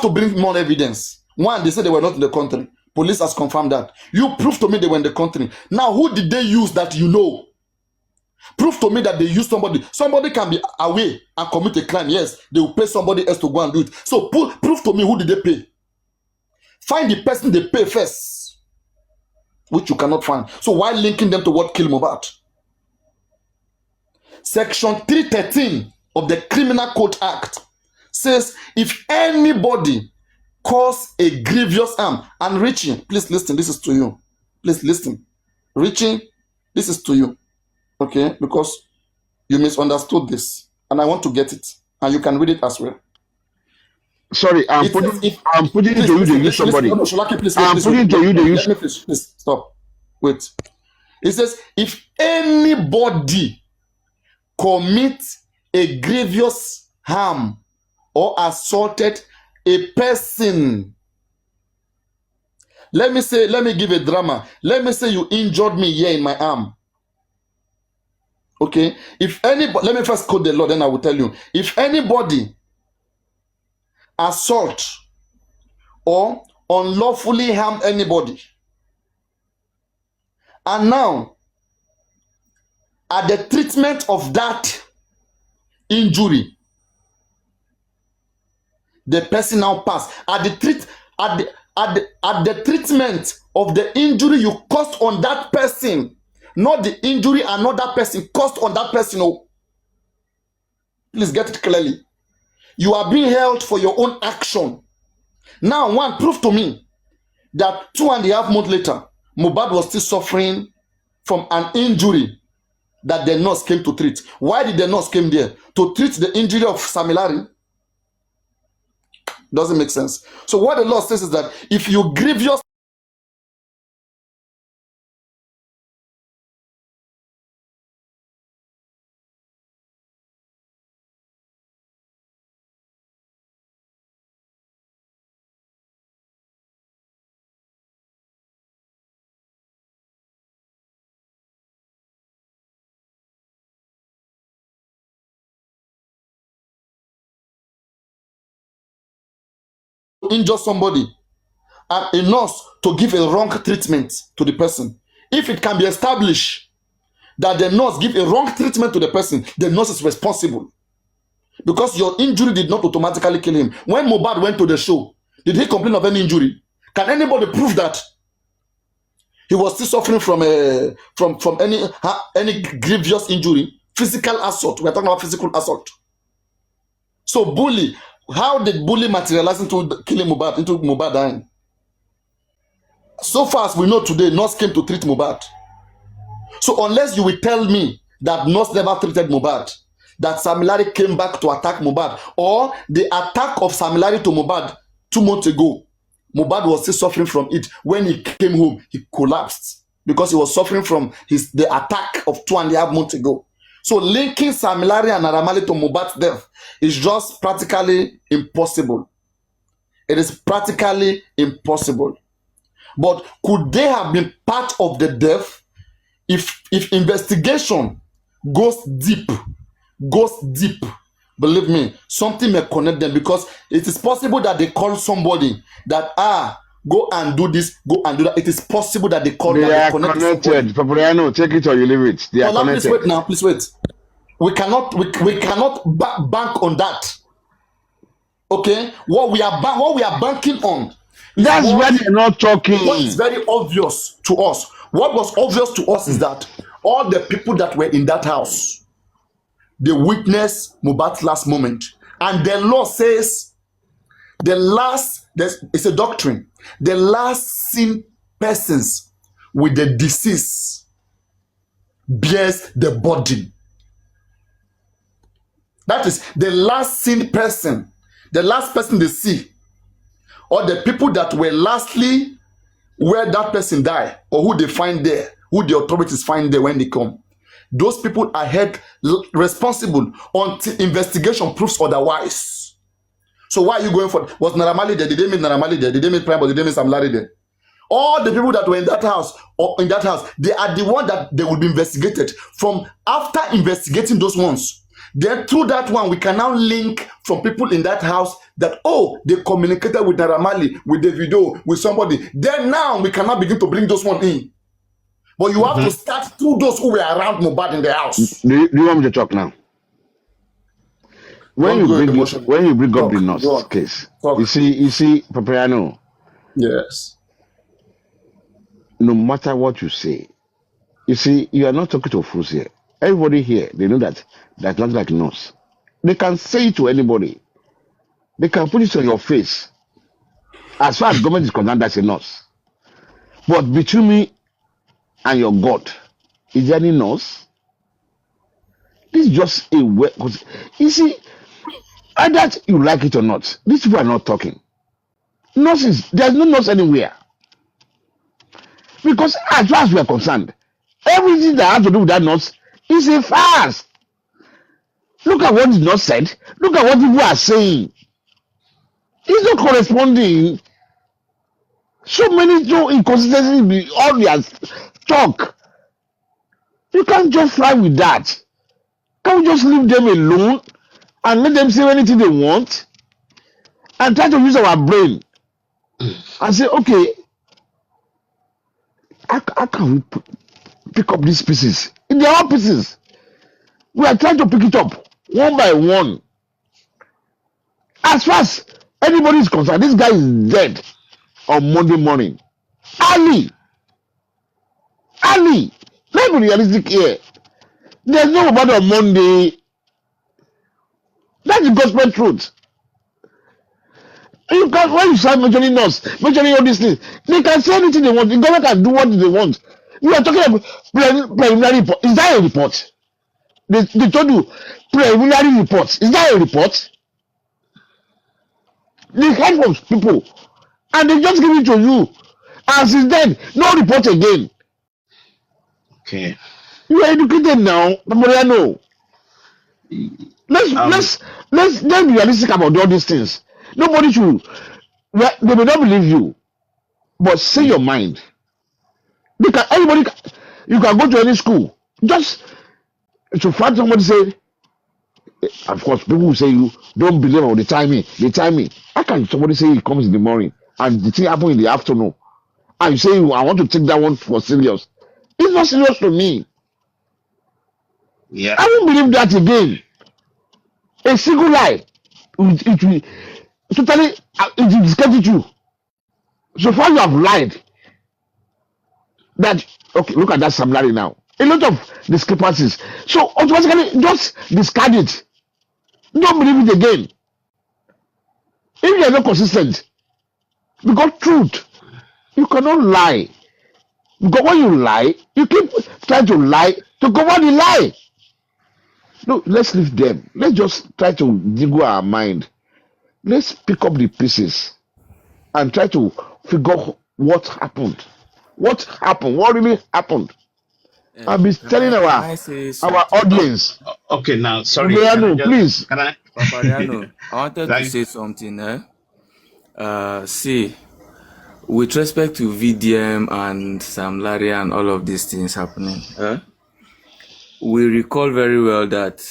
have to bring more evidence. One, they said they were not in the country. Police has confirmed that. You prove to me they were in the country. Now, who did they use that you know? Prove to me that they used somebody. Somebody can be away and commit a crime. Yes, they will pay somebody else to go and do it. So prove to me who did they pay. Find the person they pay first, which you cannot find. So why linking them to what killed Mohbad? Section 313 of the Criminal Code Act says if anybody cause a grievous harm, and Richie, please listen, this is to you. Please listen. Richie, this is to you. Okay? Because you misunderstood this. And I want to get it. And you can read it as well. Sorry, I'm putting it to you to use somebody. I'm putting it to you to use. Let me finish. Please stop. Wait. It says if anybody commits a grievous harm or assaulted a person. Let me give a drama. Let me say you injured me here in my arm. Okay? If anybody, let me first quote the law, then I will tell you. If anybody assault or unlawfully harm anybody, and now at the treatment of that injury, the person now pass. At the treatment of the injury you caused on that person, not the injury another person caused on that person. Oh, please get it clearly. You are being held for your own action. Now, one, prove to me that 2.5 months later, Mohbad was still suffering from an injury that the nurse came to treat. Why did the nurse came there? To treat the injury of Samilari? Doesn't make sense. So what the law says is that if you grievous injure somebody and a nurse to give a wrong treatment to the person, if it can be established that the nurse give a wrong treatment to the person, the nurse is responsible because your injury did not automatically kill him. When Mohbad went to the show, did he complain of any injury? Can anybody prove that he was still suffering from any grievous injury? Physical assault. We're talking about physical assault. So bully. How did bully materialize into killing Mohbad, into Mohbad dying? So far as we know today, nurse came to treat Mohbad. So unless you will tell me that nurse never treated Mohbad, that Samilari came back to attack Mohbad, or the attack of Samilari to Mohbad 2 months ago, Mohbad was still suffering from it. When he came home, he collapsed because he was suffering from the attack of 2.5 months ago. So linking Samilari and Naramali to Mohbad's death is just practically impossible. It is practically impossible. But could they have been part of the death if investigation goes deep, believe me, something may connect them, because it is possible that they call somebody that, go and do this, go and do that. It is possible that they call. They are connected. Papariano, take it or you leave it. They are connected. Please wait now. Please wait. We cannot bank on that. Okay, what we are banking on. That's why they're not talking. What is very obvious to us. What was obvious to us is that all the people that were in that house, they witnessed Mohbad's last moment, and the law says it's a doctrine. The last seen persons with the disease bears the body. That is the last seen person, the last person they see, or the people that were lastly where that person died, or who they find there, who the authorities find there when they come. Those people are held responsible until investigation proves otherwise. So why are you going for? Was Naramali there? Did they meet Naramali there? Did they meet Prime? Did they meet Samlari there? All the people that were in that house, they are the one that they will be investigated. From after investigating those ones, Then through that one, we can now link from people in that house that, oh, they communicated with Naira Marley, with Davido, with somebody. Then now we can now begin to bring those one in. But you have to start through those who were around Mohbad in the house. Do you want me to talk now? When you bring up the nurse case, you see, Papariano. Yes. No matter what you say, you see, you are not talking to fools here. Everybody here, they know that that's not like nurse. They can say it to anybody. They can put it on your face. As far as government is concerned, that's a nurse. But between me and your God, is there any nurse? This is just a way. You see, either you like it or not, these people are not talking. Nurses, there's no nurse anywhere. Because as far as we are concerned, everything that has to do with that nurse is a farce. Look at what the nurse said. Look at what people are saying. It's not corresponding. So many inconsistencies in all their talk. You can't just fly with that. Can't we just leave them alone and let them say anything they want and try to use our brain and say, okay, how can we pick up these pieces? In their own pieces. We are trying to pick it up one by one. As far as anybody is concerned, this guy is dead on Monday morning. Ali, let's be realistic here. There's no about on Monday. That's the gospel truth. You can, when you start mentioning us, mentioning all these things, they can say anything they want. The government can do what they want. You are talking about preliminary report. Is that a report? They told you preliminary reports. Is that a report? They heard from people and they just give it to you. And since then, no report again. Okay. You are educated now, Papariano. Let's be realistic about all these things. Nobody should. Well, they may not believe you, but say your mind. You can go to any school. Just to find somebody say, of course, people will say you don't believe on the timing. How can somebody say it comes in the morning and the thing happen in the afternoon? And you say, I want to take that one for serious. It's not serious to me. Yeah. I won't believe that again. A single lie, it will totally discredit you. So far you have lied. That, okay, look at that Sam Larry now. A lot of discrepancies. So automatically just discard it. Don't believe it again. If you are not consistent, because truth, you cannot lie. Because when you lie, you keep trying to lie to cover the lie. No, let's leave them. Let's just try to jiggle our mind. Let's pick up the pieces and try to figure what happened. What happened? What really happened? I'll be telling our audience. Okay, now, sorry. Papariano, please. Can I? Papariano, I wanted to say something. See, with respect to VDM and Sam Larry and all of these things happening, we recall very well that,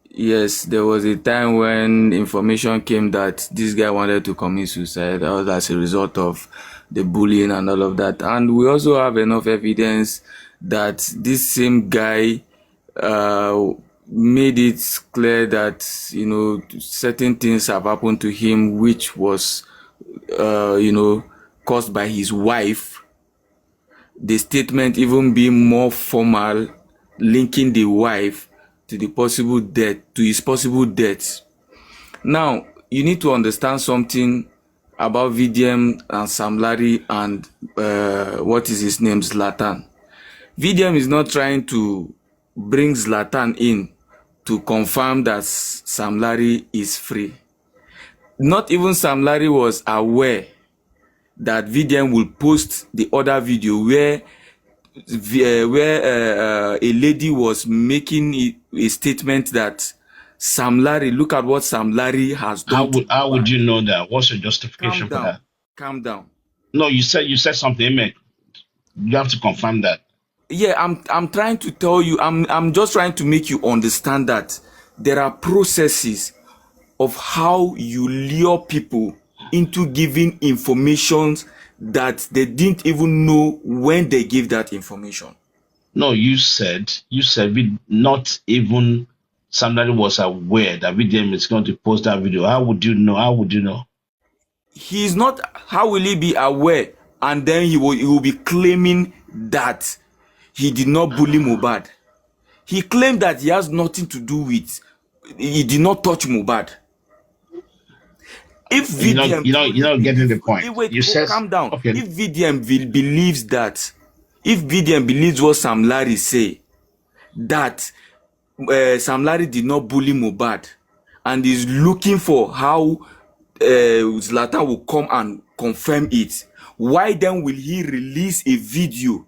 yes, there was a time when information came that this guy wanted to commit suicide as a result of the bullying and all of that. And we also have enough evidence that this same guy made it clear that, certain things have happened to him, which was, caused by his wife. The statement even being more formal, linking the wife to his possible death. Now, you need to understand something about VDM and Sam Larry and what is his name, Zlatan. VDM is not trying to bring Zlatan in to confirm that Sam Larry is free. Not even Sam Larry was aware that VDM will post the other video where a lady was making a statement that Sam Larry, look at what Sam Larry has done. How would you know that? What's your justification for that? Calm down. No, you said something, mate. You have to confirm that. Yeah, I'm trying to tell you, I'm just trying to make you understand that there are processes of how you lure people into giving information that they didn't even know when they gave that information. No, you said we not even somebody was aware that VDM is going to post that video. How would you know? How would you know? He is not. How will he be aware? And then he will be claiming that he did not bully Mohbad. He claimed that he has nothing to do with. He did not touch Mohbad. If VDM, you're not getting the point. Wait, you said, calm down. okay. If VDM believes that, if VDM believes what Sam Larry say, that Sam Larry did not bully Mohbad, and is looking for how Zlatan will come and confirm it, why then will he release a video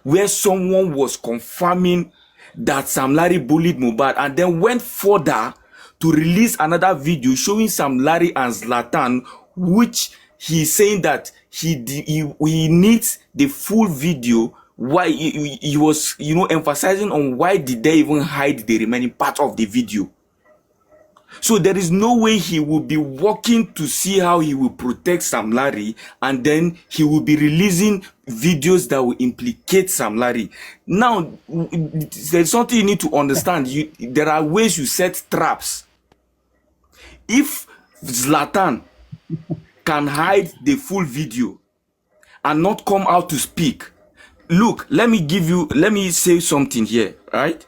where someone was confirming that Sam Larry bullied Mohbad, and then went further to release another video showing Sam Larry and Zlatan, which he's saying that he needs the full video? Why he was emphasizing on why did they even hide the remaining part of the video? So there is no way he will be working to see how he will protect Sam Larry, and then he will be releasing videos that will implicate Sam Larry. Now, there's something you need to understand. There are ways you set traps. If Zlatan can hide the full video and not come out to speak, look, let me say something here, right?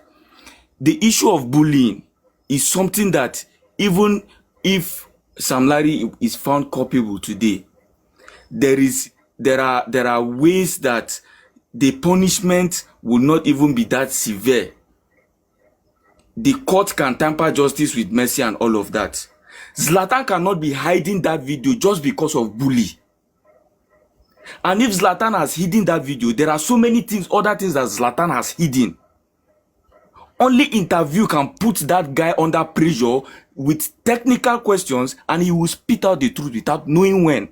The issue of bullying is something that even if Sam Larry is found culpable today, there are ways that the punishment will not even be that severe. The court can tamper justice with mercy and all of that. Zlatan cannot be hiding that video just because of bully. And if Zlatan has hidden that video, there are so many things, other things that Zlatan has hidden. Only interview can put that guy under pressure with technical questions, and he will spit out the truth without knowing when.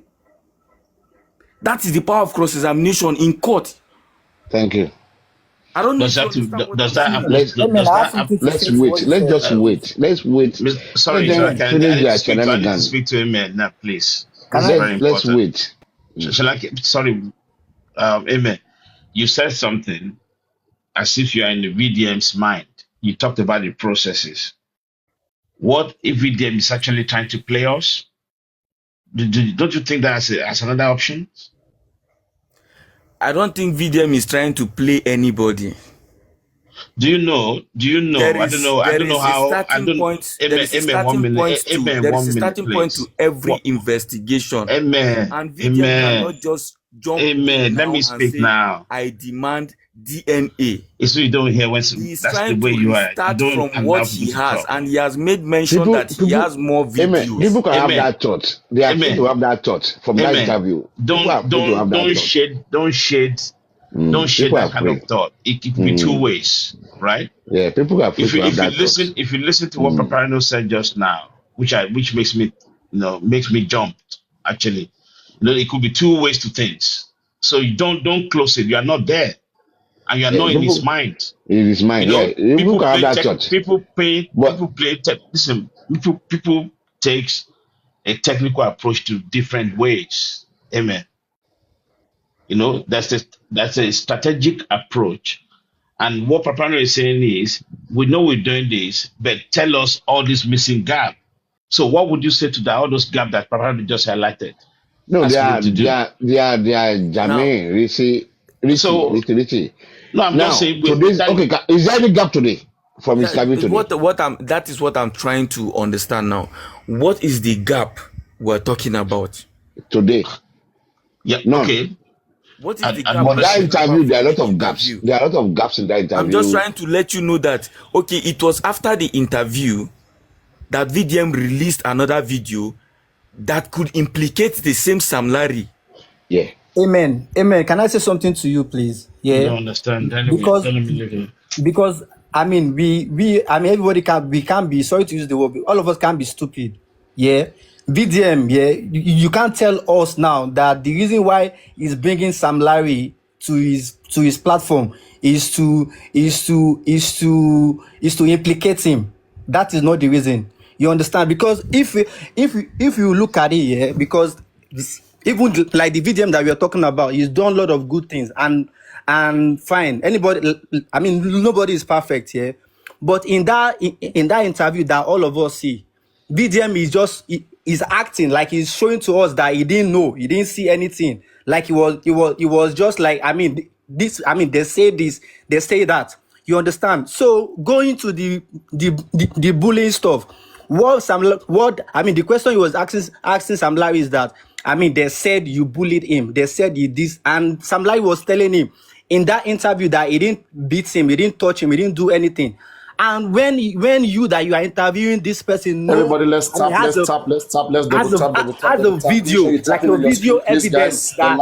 That is the power of cross-examination in court. Thank you. I don't know. Let's wait. Let's wait. Sorry, I need to speak to him now, please. Let's wait. Sorry, Amen. You said something as if you are in the VDM's mind. You talked about the processes. What if VDM is actually trying to play us? Don't you think that's another option? I don't think VDM is trying to play anybody. Do you know? I don't know. I don't know how. There is a starting point to every investigation. Amen. And VDM cannot just jump. Amen. Let me speak now. I demand DNA. So you don't hear when that's the way you are. Start from what he has, and he has made mention that he has more videos. Amen. People can have that thought. They are free to have that thought from that interview. Don't shade that kind of thought. It could be two ways, right? Yeah, people are free to have that thought. If you listen to what Papariano said just now, which makes me jump. Actually, it could be two ways to things. So you don't close it. You are not there. And you are not in his mind. In his mind, people can have that thought. People takes a technical approach to different ways. Amen. That's a strategic approach. And what Papariano is saying is, we know we're doing this, but tell us all this missing gap. So what would you say to all those gaps that Papariano just highlighted? No, they are Jermaine, Richie. No, I'm not saying okay. Is there any gap today from his interview today? That is what I'm trying to understand now. What is the gap we're talking about today? Yeah. No. Okay. What is the gap? But that interview, there are a lot of gaps. There are a lot of gaps in that interview. I'm just trying to let you know that it was after the interview that VDM released another video that could implicate the same Sam Larry. Yeah. Amen. Can I say something to you, please? Yeah. I don't understand. Because everybody can't be, sorry to use the word, all of us can't be stupid. Yeah. VDM, you can't tell us now that the reason why he's bringing Sam Larry to his platform is to implicate him. That is not the reason. You understand? Because if you look at it, yeah, because even like the VDM that we are talking about, he's done a lot of good things and fine. Anybody, I mean, nobody is perfect here. Yeah? But in that interview that all of us see, VDM is just is acting like he's showing to us that he didn't know, he didn't see anything. Like he was just like, I mean, they say this, they say that. You understand? So going to the bullying stuff, the question he was asking Sam Larry is that, I mean, they said you bullied him, they said you this, and Sam Larry was telling him in that interview that he didn't beat him, he didn't touch him, he didn't do anything. And when you are interviewing this person, everybody, let's tap, let's double tap. Has a video, like a video evidence that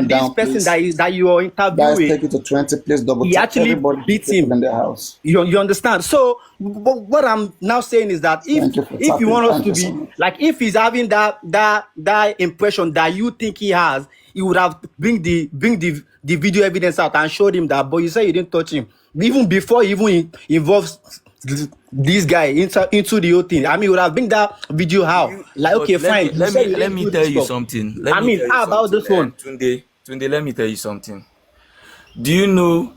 this person that you are interviewing, guys, take it to 20, please double tap. He actually beat him in their house. You understand? So what I'm now saying is that if you want us to be like, if he's having that impression that you think he has, he would have bring the video evidence out and showed him that. But you say you didn't touch him even before he even involves this guy into the whole thing. I mean, you would have bring that video out. Like, okay, fine. Let me tell you something. How about this one? Tunde, let me tell you something. Do you know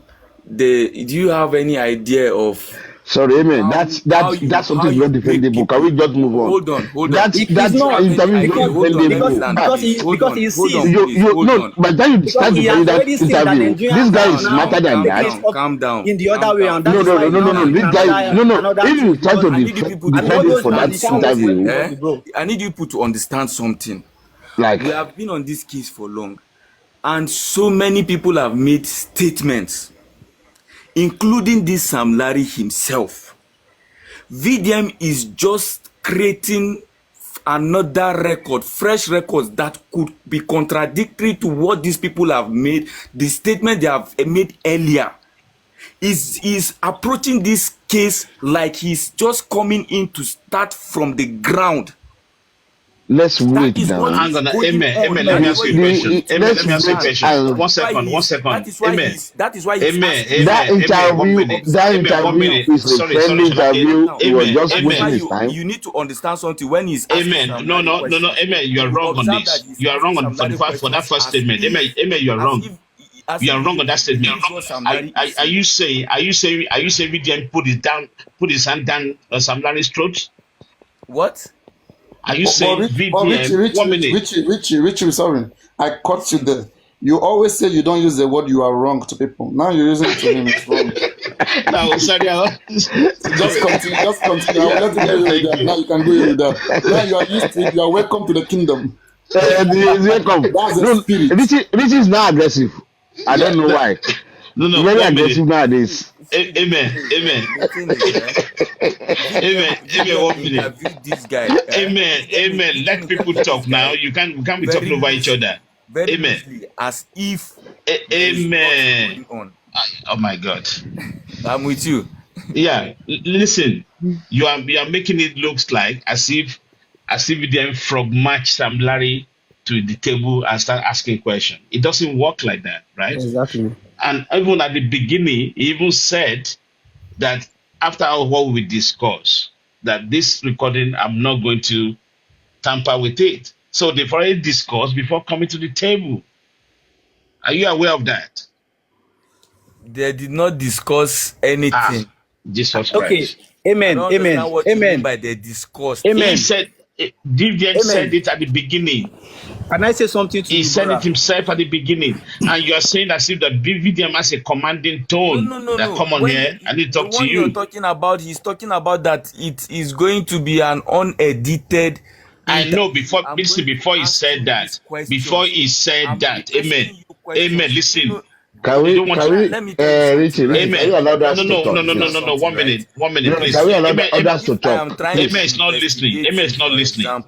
do you have any idea of? Sorry, Amen. That's something very defendable. Can we just move on? Hold on. That's interview because he sees. No, by the time you start to do that interview, this guy is smarter than that. Calm down. In the other way around. No. This guy, no. If you try to defend him for that interview, I need you people to understand something. Like, we have been on this case for long, and so many people have made statements, including this Sam Larry himself. VDM is just creating another record, fresh records that could be contradictory to what these people have made, the statement they have made earlier. Is approaching this case like he's just coming in to start from the ground. Let's wait now. Hang on, Amen. Let me ask you a question. One second. That is why that interview is a friendly interview. He was just wasting his time. You need to understand something when he's Amen. No, Amen. You are wrong on this. You are wrong on for that first statement. Amen. You are wrong. You are wrong on that statement. Are you saying VDM put his hand down Sam Larry's throat? What? Are you saying VDM? Richie, sorry, I caught you there. You always say you don't use the word "you are wrong" to people. Now you're using it to him. It's wrong. No, sorry. Just continue. I'll let you go with that. Now you can go with that. Now you are used to it. You are welcome to the kingdom. Welcome. That's the spirit. Richie is now aggressive. I don't know why. No. Very aggressive nowadays. Amen. Amen. 1 minute. This guy. Amen. Let people talk now. We can't be talking over each other. Amen. As if. Amen. Oh my God. I'm with you. Yeah. Listen. You are making it look like as if they frog match Sam Larry to the table and start asking questions. It doesn't work like that, right? Exactly. And even at the beginning, he even said that after what we discussed, that this recording, I'm not going to tamper with it. So they've already discussed before coming to the table. Are you aware of that? They did not discuss anything. Jesus Christ. Okay. Amen. But they discussed. Amen. He said, Vivian said it at the beginning. Can I say something to you? He said it himself at the beginning, and you are saying as if that Vivian has a commanding tone. No. Come on here, I need to talk to you. He's talking about that it is going to be an unedited. I know before he said that. Amen. Listen. Can we, Richie, Amen. can you allow us to talk? No. 1 minute, please. Can we allow others to talk? Amen is not listening.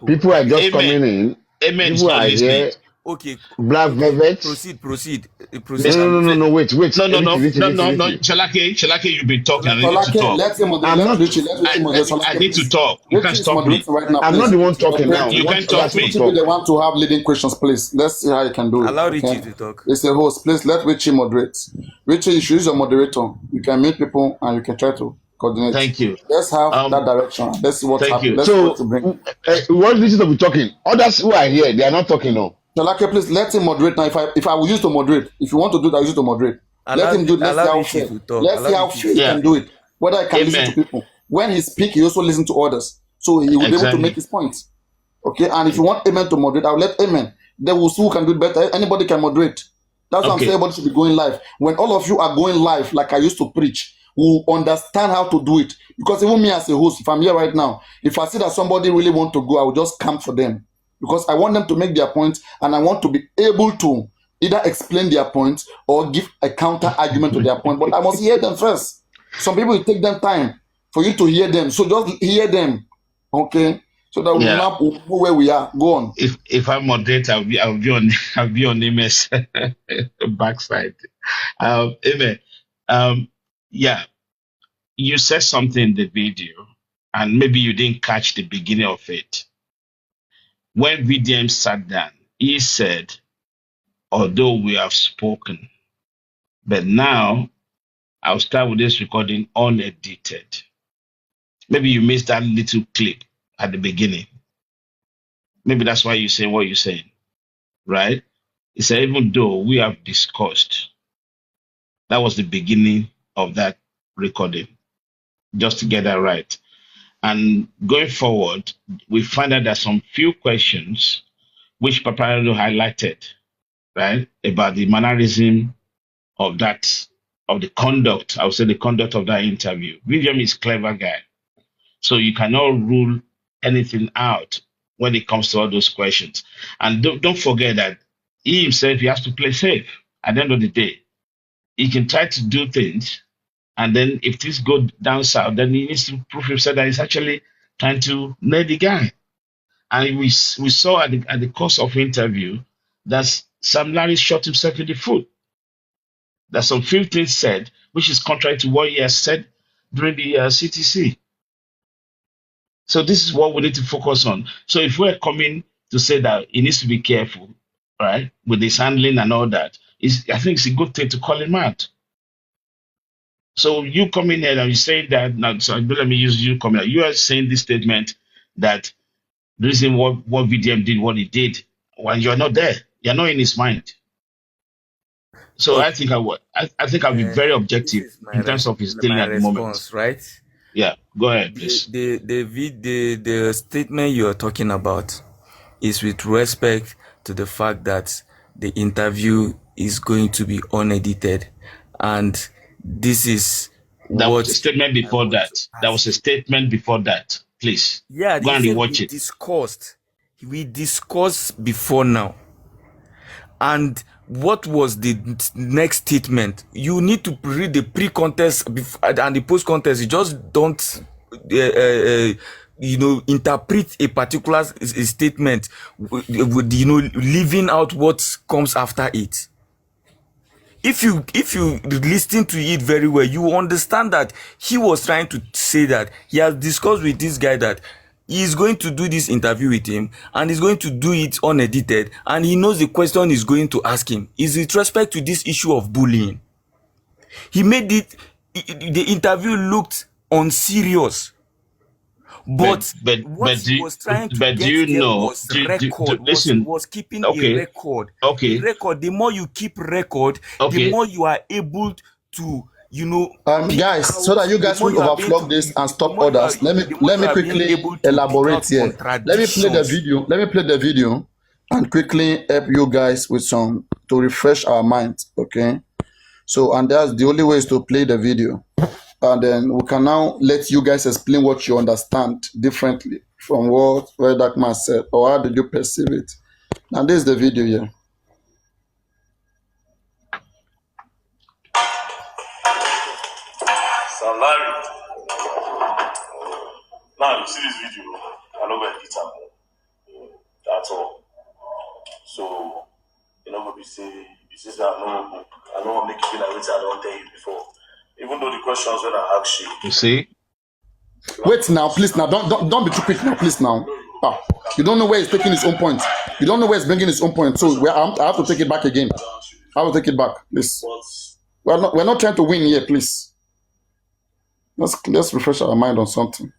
People are just coming in. Amen is not listening. Okay. Black velvet. Proceed. No, wait. No. Chalake, you've been talking. I need to talk. I need to talk. You can't stop me. I'm not the one talking now. You can't talk me. They want to have leading questions, please. Let's see how you can do it. Allow Richie to talk. It's a host. Please let Richie moderate. Richie, you should use your moderator. You can meet people and you can try to coordinate. Thank you. Let's have that Um, direction. Let's see what's thank happening. you. Let's see what So to bring. what this is we talking? Others who are here, they are not talking now. Shalake, please let him moderate now. If I will use to moderate, if you want to do that, I use it to moderate. Let him do it. Let's see Allow how me fair. to talk. Let's see how fair he Yeah. can do it. Whether I can listen to Amen. people. When he speaks, he also listen to others. So he will be able to make Exactly. his points. Okay, and if you want Amen to moderate, I'll let Amen. Then we'll see who can do it better. Anybody can moderate. That's what I'm saying. Okay. Everybody should be going live. When all of you are going live, like I used to preach, we'll understand how to do it. Because even me as a host, if I'm here right now, if I see that somebody really want to go, I will just camp for them. Because I want them to make their point, and I want to be able to either explain their point or give a counter argument to their point. But I must hear them first. Some people, it take them time for you to hear them. So just hear them. Okay? So that we Yeah. know where we are. Go on. If I moderate, I'll be on MS backside. Amen. Yeah. You said something in the video, and maybe you didn't catch the beginning of it. When VDM sat down, he said, although we have spoken, but now I'll start with this recording unedited. Maybe you missed that little clip at the beginning. Maybe that's why you're saying what you're saying, right? He said, even though we have discussed, that was the beginning of that recording, just to get that right. And going forward, we find out that some few questions which Papariano highlighted, right, about the mannerism of the conduct, I would say the conduct of that interview. William is a clever guy. So you cannot rule anything out when it comes to all those questions. And don't forget that he himself, he has to play safe at the end of the day. He can try to do things, and then if things go down south, then he needs to prove himself that he's actually trying to nail the guy. And we saw at the course of interview that Sam Larry shot himself in the foot. There's some few things said, which is contrary to what he has said during the CTC. So this is what we need to focus on. So if we're coming to say that he needs to be careful, right, with his handling and all that, I think it's a good thing to call him out. So you come in here and you say that, now, so let me use you coming out. You are saying this statement that the reason what VDM did what he did, when you're not there, you're not in his mind. So Okay. I think I'll be very objective in terms of his dealing my at the moment. response, right? Yeah, go ahead, please. The statement you're talking about is with respect to the fact that the interview is going to be unedited, and this is That what was a statement before that. That was a ask. statement before that. Please Yeah, go he and said rewatch it. we discussed before now. And what was the next statement? You need to read the pre-contest and the post-contest. You just don't, interpret a particular statement with, leaving out what comes after it. If you listen to it very well, you understand that he was trying to say that he has discussed with this guy that he is going to do this interview with him, and he's going to do it unedited, and he knows the question he's going to ask him is with respect to this issue of bullying. He made the interview looked unserious, but what he was trying to do get you there know? was record. Listen. Was keeping Okay. a record. Okay. The record. The more you keep record, Okay. the more you are able to, guys, so that you guys will overflow this and stop others. Let me quickly elaborate here. Let me play the video and quickly help you guys with some to refresh our minds. Okay. So, and that's the only way is to play the video. And then we can now let you guys explain what you understand differently from what Dark Man said, or how did you perceive it. Now, this is the video here. Sam Larry. Now you see this video, I know where it's at. That's all. So what we say, you say that I don't want to make you feel like I don't tell you before. Even though the questions when I ask you. See? Wait now, please now. Don't be too quick now, please now. You don't know where he's taking his own point. You don't know where he's bringing his own point. So I have to take it back again. I will take it back, please. We're not trying to win here, please. Let's refresh our mind on something.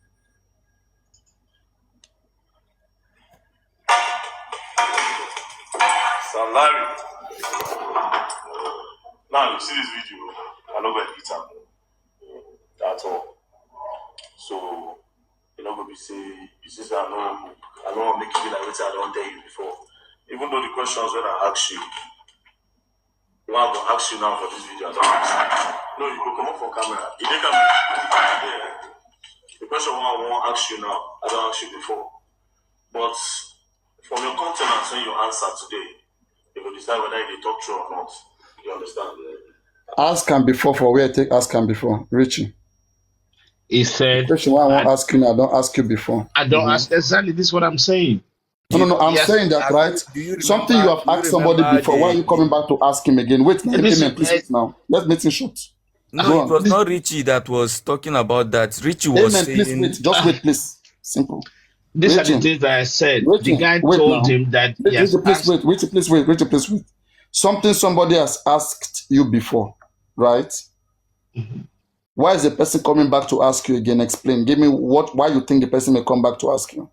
Sam Larry. Now you see this video, I know where it's at. That's all. So you know, be say you see, I don't want to make you feel like I don't tell you before. Even though the questions when I ask you, I'm going to ask you now for this video. I don't ask you. No, you go come up for camera. You think yeah. The question I want to ask you now, I don't ask you before. But from your countenance when you answer today, you will decide whether you talk true or not. You understand? Ask and before for where I take ask and before. Richie. He said, the question why I won't ask you now, I don't ask you before. I don't ask exactly this is what I'm saying. No, I'm saying that, right? Something you have asked somebody before. Why are you coming back to ask him again? Wait, please wait now. Let's make it short. No, it was not Richie that was talking about that. Richie was saying... Please wait. Just wait, please. Simple. These are the things that I said. The guy told him that... Richie, please wait. Something somebody has asked you before, right? Mm-hmm. Why is the person coming back to ask you again? Explain. Give me why you think the person may come back to ask you.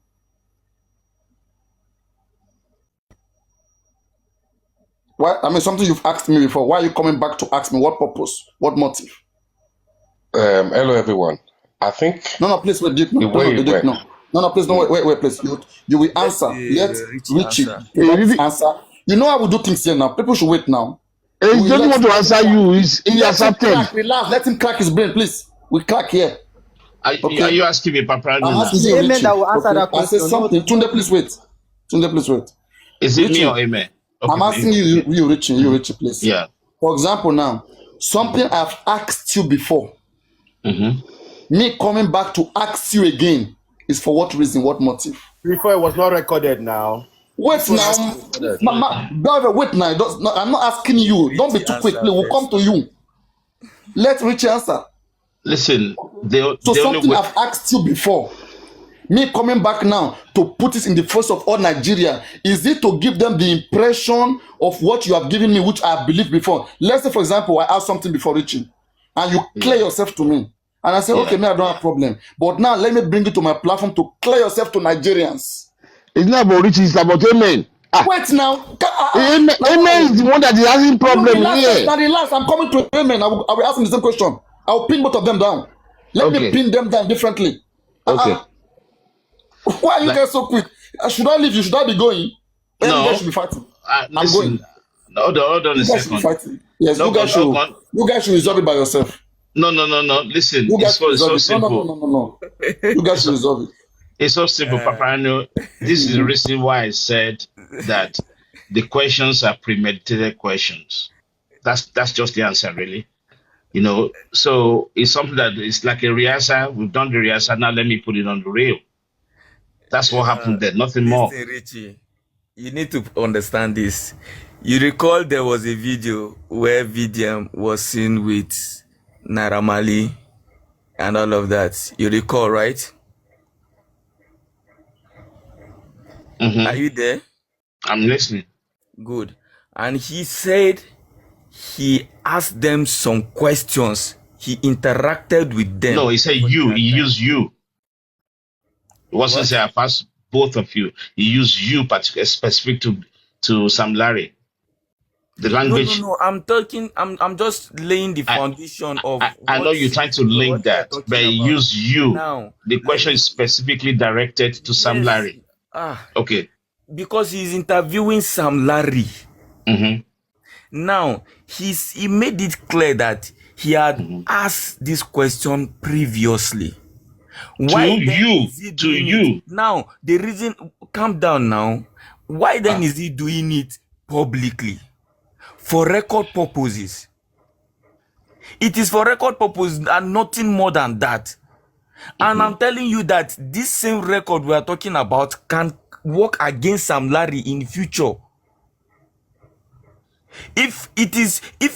Why? I mean, something you've asked me before. Why are you coming back to ask me? What purpose? What motive? Hello, everyone. I think... No, please wait, Duke. No, please, no, wait, please. You will answer. Let Richie answer. You know how we do things here now. People should wait now. He doesn't want to answer you. He's accepted. Relax. Let him crack his brain, please. We crack here. Are you asking me, Papariano? I'm asking you, Richie. That will answer that question. I said something. Tunde, please wait. Is it me or Amen? Okay, I'm asking you, Richie, please. Yeah. For example, now, something I've asked you before. Mm-hmm. Me coming back to ask you again is for what reason? What motive? Before it was not recorded now. Wait now. Wait now. I'm not asking you. Don't be too quick. We'll come to you. Let Richie answer. Listen, something I've asked you before. Me coming back now to put it in the face of all Nigeria, is it to give them the impression of what you have given me, which I believed before? Let's say, for example, I asked something before Richie, and you clear yourself to me. And I say, okay, me, I don't have a problem. But now let me bring you to my platform to clear yourself to Nigerians. It's not about Richie, it's about Amen. Wait now. Amen is the one that is having problem here. Relax, I'm coming to Amen. I will ask him the same question. I will pin both of them down. Let me pin them down differently. Okay. Why are you guys so quick? Should I leave you? Should I be going? No. You guys should be fighting. I'm going. Hold on a second. Yes, you guys should resolve it by yourself. No. Listen, it's so simple. No. You guys should resolve it. It's so simple, Papariano. This is the reason why I said that the questions are premeditated questions. That's just the answer, really. You know, so it's something that is like a rehearsal. We've done the rehearsal. Now let me put it on the reel. That's what happened there. Nothing more. Richie, you need to understand this. You recall there was a video where VDM was seen with Naira Marley and all of that. You recall, right? Mm-hmm. Are you there? I'm listening. Good. And he said he asked them some questions. He interacted with them. No, he said you. He used you. It wasn't say I asked both of you. He used you specific to Sam Larry. The language. No. I'm just laying the foundation of. I know you're trying to link that, but he used you. Now, the question is specifically directed to Sam Larry. Okay. Because he's interviewing Sam Larry. Mm-hmm. Now he made it clear that he had asked this question previously. Why to you? Now the reason, calm down now. Why then is he doing it publicly? For record purposes. It is for record purposes and nothing more than that. And I'm telling you that this same record we are talking about can work against Sam Larry in the future. If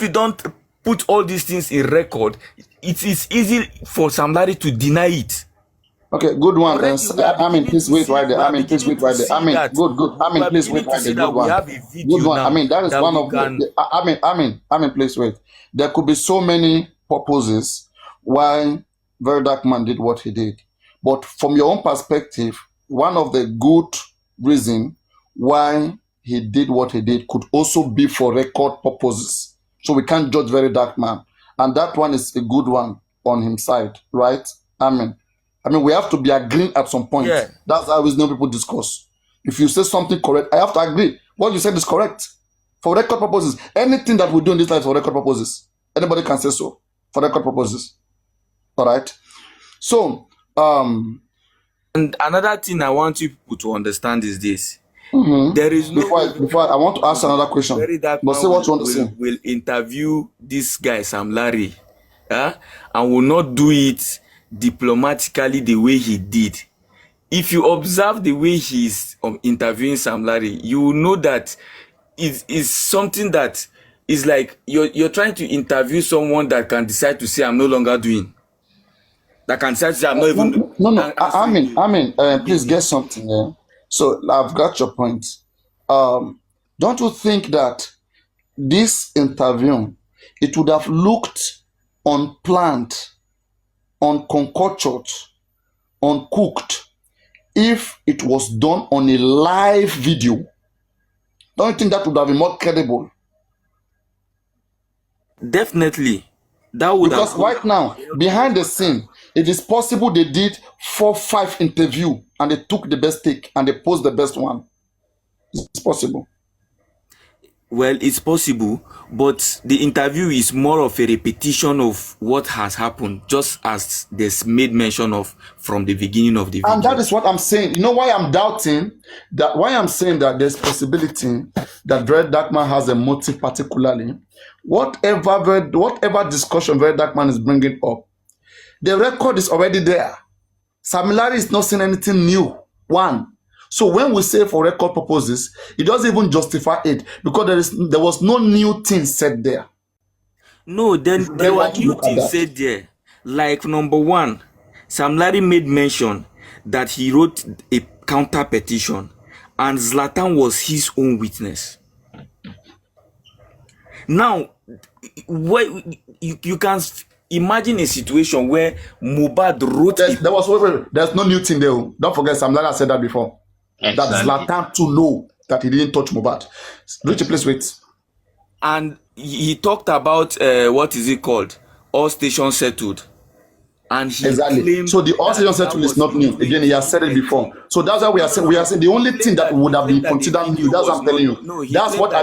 you don't put all these things in record, it is easy for Sam Larry to deny it. Okay, good one. Please wait right there. Please wait right there. Good. Please wait right there. Good one. Good one. That is one of the. Please wait. There could be so many purposes why Very Dark Man did what he did. But from your own perspective, one of the good reason why he did what he did could also be for record purposes. So we can't judge Very Dark Man. And that one is a good one on his side, right? I mean, we have to be agreeing at some point. Yeah. That's how reasonable people discuss. If you say something correct, I have to agree. What you said is correct. For record purposes, anything that we do in this life is for record purposes. Anybody can say so. For record purposes. All right. So, and another thing I want you people to understand is this. There is no before I want to ask another question. Very Dark But Man say what you want to say. will interview this guy Sam Larry, and will not do it diplomatically the way he did. If you observe the way he's interviewing Sam Larry, you will know that it is something that is like you're trying to interview someone that can decide to say I'm no longer doing. That can decide to say I'm not even. No. Please get something there. So I've got your point. Don't you think that this interview, it would have looked unplanned, unconcoctured, uncooked if it was done on a live video? Don't you think that would have been more credible? Definitely. That would because have, right now, behind the scene, it is possible they did 4-5 interview and they took the best take and they post the best one. It's possible. Well, it's possible, but the interview is more of a repetition of what has happened, just as there's made mention of from the beginning of the video. And that is what I'm saying. You know why I'm doubting that? Why I'm saying that there's possibility that Very Dark Man has a motive, particularly whatever discussion Very Dark Man is bringing up, the record is already there. Sam Larry is not saying anything new. One. So when we say for record purposes, it doesn't even justify it because there was no new thing said there. No, then there were new things said there. Like number one, Sam Larry made mention that he wrote a counter petition and Zlatan was his own witness. Now, you can imagine a situation where Mohbad wrote there's no new thing there. Don't forget, Sam Larry said that before. Exactly. That Zlatan to know that he didn't touch Mohbad. Richie, please wait. And he talked about what is it called? All stations settled. And he exactly. So the all stations settled is not new. Again, he has said it before. So that's why we are saying the only thing that would have been considered new. That's what I'm telling you. No, that's what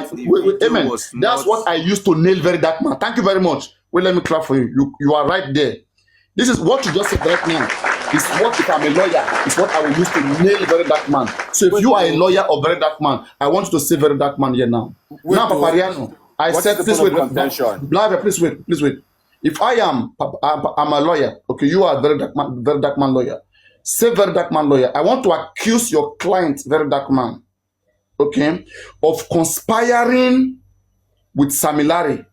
amen. That's what I used to nail Very Dark Man. Thank you very much. Wait, let me clap for you. You are right there. This is what you just said right now. It's what, if I'm a lawyer, it's what I will use to nail Very Dark Man. So if you are a lawyer of Very Dark Man, I want you to say Very Dark Man here now. Now, Papariano, I said, please wait. Please wait. If I'm a lawyer, okay, you are a Very Dark Man lawyer. Say Very Dark Man lawyer. I want to accuse your client, Very Dark Man, okay, of conspiring with Sam Larry